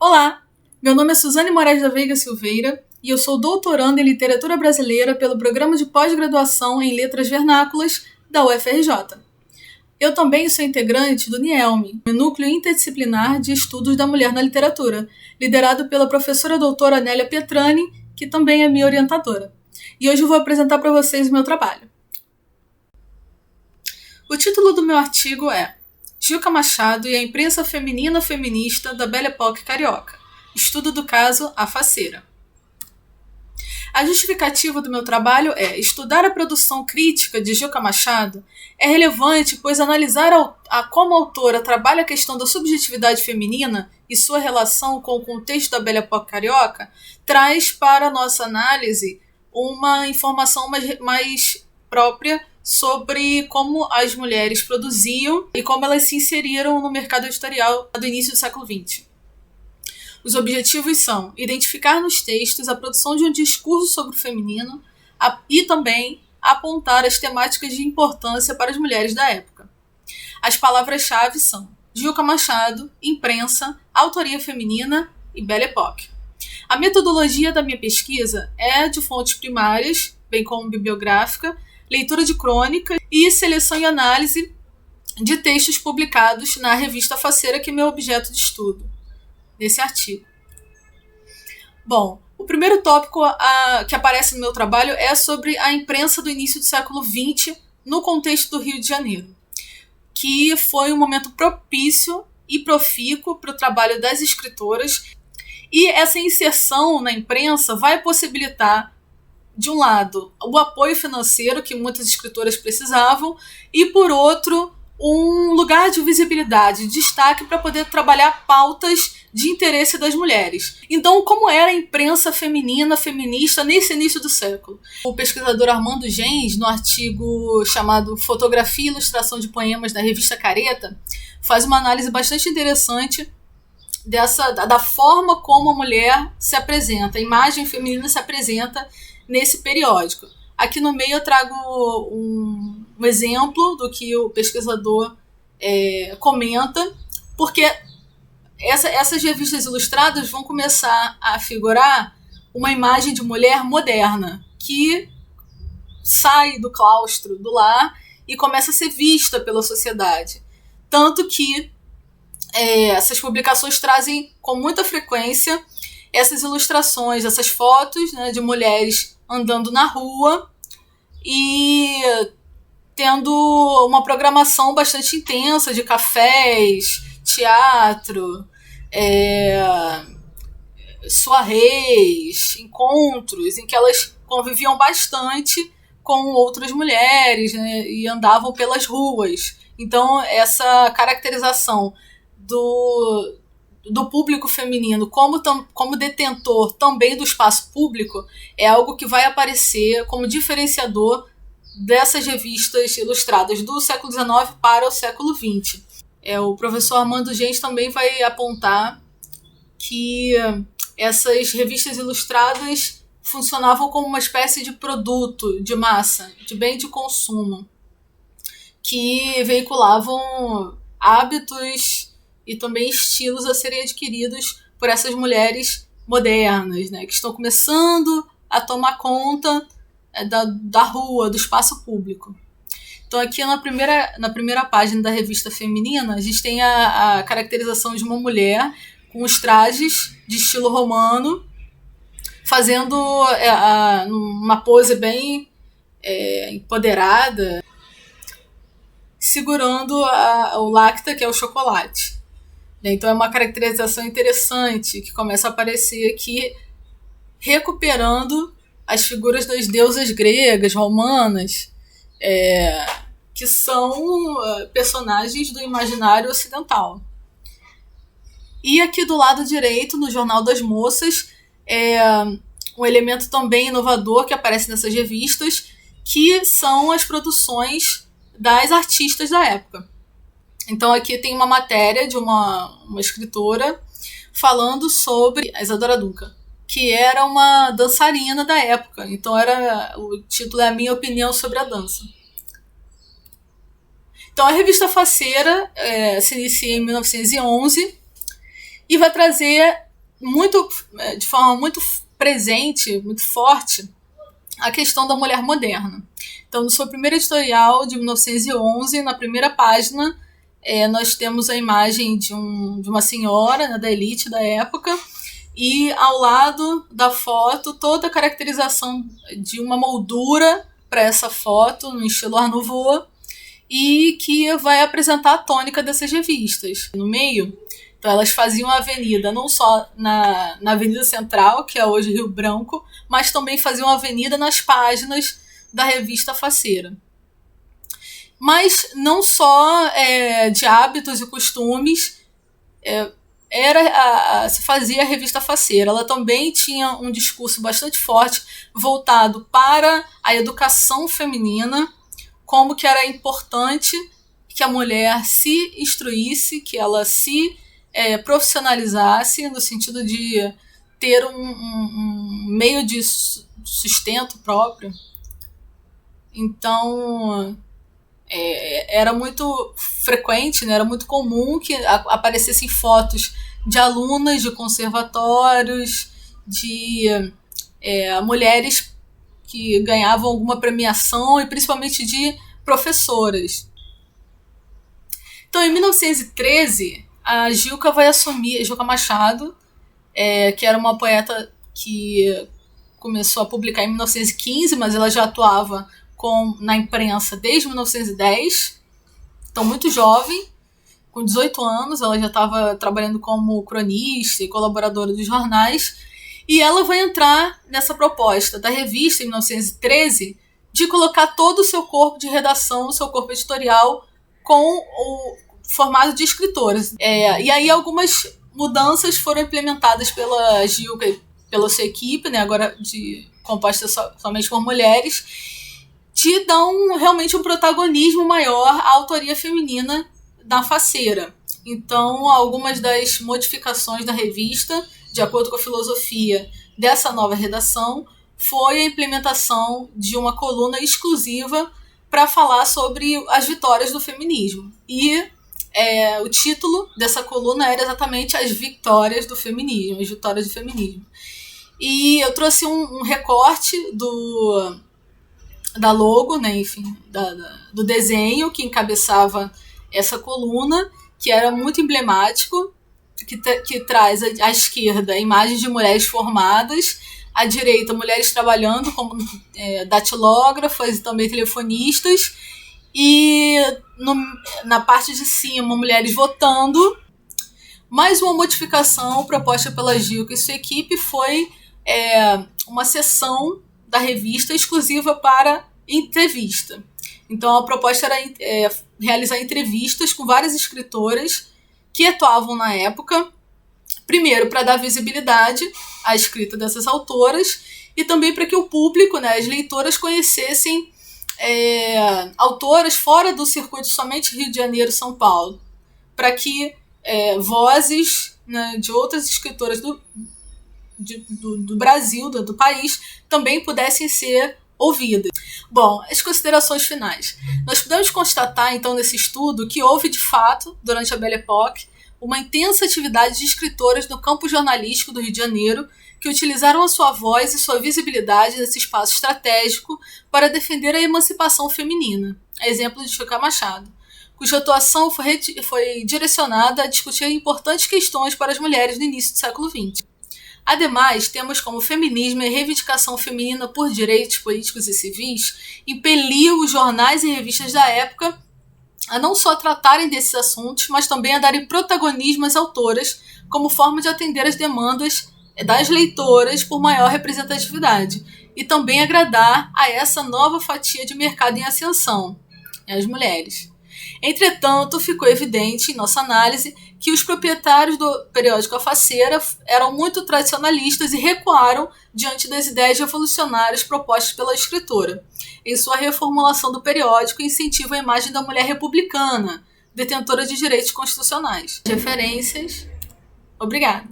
Olá, meu nome é Suzane Moraes da Veiga Silveira e eu sou doutoranda em Literatura Brasileira pelo Programa de Pós-Graduação em Letras Vernáculas da UFRJ. Eu também sou integrante do NIELM, o Núcleo Interdisciplinar de Estudos da Mulher na Literatura, liderado pela professora doutora Nélia Pietrani, que também é minha orientadora. E hoje eu vou apresentar para vocês o meu trabalho. O título do meu artigo é Gilca Machado e a imprensa feminina feminista da Belle Époque carioca. Estudo do caso A Faceira. A justificativa do meu trabalho é estudar a produção crítica de Gilca Machado é relevante, pois analisar como a autora trabalha a questão da subjetividade feminina e sua relação com o contexto da Belle Époque carioca traz para a nossa análise uma informação mais própria sobre como as mulheres produziam e como elas se inseriram no mercado editorial do início do século XX. Os objetivos são identificar nos textos a produção de um discurso sobre o feminino e também apontar as temáticas de importância para as mulheres da época. As palavras-chave são Gilca Machado, imprensa, autoria feminina e Belle Époque. A metodologia da minha pesquisa é de fontes primárias, bem como bibliográfica, leitura de crônica e seleção e análise de textos publicados na revista Faceira, que é meu objeto de estudo nesse artigo. Bom, o primeiro tópico que aparece no meu trabalho é sobre a imprensa do início do século XX no contexto do Rio de Janeiro, que foi um momento propício e profícuo para o trabalho das escritoras, e essa inserção na imprensa vai possibilitar, de um lado, o apoio financeiro que muitas escritoras precisavam e, por outro, um lugar de visibilidade, de destaque para poder trabalhar pautas de interesse das mulheres. Então, como era a imprensa feminina, feminista, nesse início do século? O pesquisador Armando Gens, no artigo chamado Fotografia e Ilustração de Poemas da revista Careta, faz uma análise bastante interessante da forma como a mulher se apresenta, a imagem feminina se apresenta nesse periódico. Aqui no meio eu trago um exemplo do que o pesquisador comenta, porque essas revistas ilustradas vão começar a figurar uma imagem de mulher moderna, que sai do claustro do lar e começa a ser vista pela sociedade. Tanto que essas publicações trazem com muita frequência essas ilustrações, essas fotos, né, de mulheres andando na rua e tendo uma programação bastante intensa de cafés, teatro, soirées, encontros, em que elas conviviam bastante com outras mulheres, né, e andavam pelas ruas. Então, essa caracterização do público feminino como detentor também do espaço público é algo que vai aparecer como diferenciador dessas revistas ilustradas do século XIX para o século XX. O professor Armando Gens também vai apontar que essas revistas ilustradas funcionavam como uma espécie de produto de massa, de bem de consumo, que veiculavam hábitos e também estilos a serem adquiridos por essas mulheres modernas, né, que estão começando a tomar conta da rua, do espaço público. Então aqui na primeira página da revista feminina, a gente tem a caracterização de uma mulher com os trajes de estilo romano, fazendo uma pose bem empoderada, segurando o lacta, que é o chocolate. Então é uma caracterização interessante que começa a aparecer aqui, recuperando as figuras das deusas gregas, romanas, que são personagens do imaginário ocidental. E aqui do lado direito, no Jornal das Moças, um elemento também inovador que aparece nessas revistas, que são as produções das artistas da época. Então aqui tem uma matéria de uma escritora falando sobre a Isadora Duncan, que era uma dançarina da época. Então o título é A Minha Opinião sobre a Dança. Então a revista Faceira se inicia em 1911 e vai trazer de forma muito presente, muito forte, a questão da mulher moderna. Então, no seu primeiro editorial de 1911, na primeira página, nós temos a imagem de uma senhora, né, da elite da época, e ao lado da foto toda a caracterização de uma moldura para essa foto, no estilo Art Nouveau, e que vai apresentar a tônica dessas revistas. No meio, então elas faziam a avenida não só na Avenida Central, que é hoje Rio Branco, mas também faziam a avenida nas páginas da revista Faceira. Mas não só de hábitos e costumes se fazia a revista Faceira. Ela também tinha um discurso bastante forte voltado para a educação feminina, como que era importante que a mulher se instruísse, que ela se profissionalizasse, no sentido de ter um meio de sustento próprio. Então, era muito frequente, né? Era muito comum que aparecessem fotos de alunas de conservatórios, de mulheres que ganhavam alguma premiação e principalmente de professoras. Então, em 1913, a Gilca vai assumir, Gilca Machado, que era uma poeta que começou a publicar em 1915, mas ela já atuava na imprensa desde 1910, então muito jovem, com 18 anos, ela já estava trabalhando como cronista e colaboradora dos jornais, e ela vai entrar nessa proposta da revista, em 1913, de colocar todo o seu corpo de redação, o seu corpo editorial, com o formato de escritoras. E aí algumas mudanças foram implementadas pela Gilca e pela sua equipe, né, agora composta somente por mulheres, de dar realmente um protagonismo maior à autoria feminina da Faceira. Então, algumas das modificações da revista, de acordo com a filosofia dessa nova redação, foi a implementação de uma coluna exclusiva para falar sobre as vitórias do feminismo. E o título dessa coluna era exatamente As Vitórias do Feminismo, as vitórias do feminismo. E eu trouxe um recorte da logo, né, enfim, do desenho que encabeçava essa coluna, que era muito emblemático, que traz à esquerda imagens de mulheres formadas, à direita mulheres trabalhando como datilógrafas e também telefonistas, e na parte de cima mulheres votando. Mais uma modificação proposta pela Gilca e sua equipe foi uma seção da revista exclusiva para entrevista. Então a proposta era realizar entrevistas com várias escritoras que atuavam na época, primeiro para dar visibilidade à escrita dessas autoras e também para que o público, né, as leitoras, conhecessem autoras fora do circuito somente Rio de Janeiro e São Paulo, para que vozes, né, de outras escritoras do Brasil, do país, também pudessem ser ouvidas. Bom, as considerações finais. Nós podemos constatar, então, nesse estudo, que houve, de fato, durante a Belle Époque, uma intensa atividade de escritoras no campo jornalístico do Rio de Janeiro que utilizaram a sua voz e sua visibilidade nesse espaço estratégico para defender a emancipação feminina, a exemplo de Gilca Machado, cuja atuação foi direcionada a discutir importantes questões para as mulheres no início do século XX. Ademais, temas como feminismo e reivindicação feminina por direitos políticos e civis impeliu os jornais e revistas da época a não só tratarem desses assuntos, mas também a darem protagonismo às autoras como forma de atender às demandas das leitoras por maior representatividade e também agradar a essa nova fatia de mercado em ascensão, as mulheres. Entretanto, ficou evidente em nossa análise que os proprietários do periódico A Faceira eram muito tradicionalistas e recuaram diante das ideias revolucionárias propostas pela escritora, em sua reformulação do periódico e incentivo à imagem da mulher republicana, detentora de direitos constitucionais. Referências. Obrigada.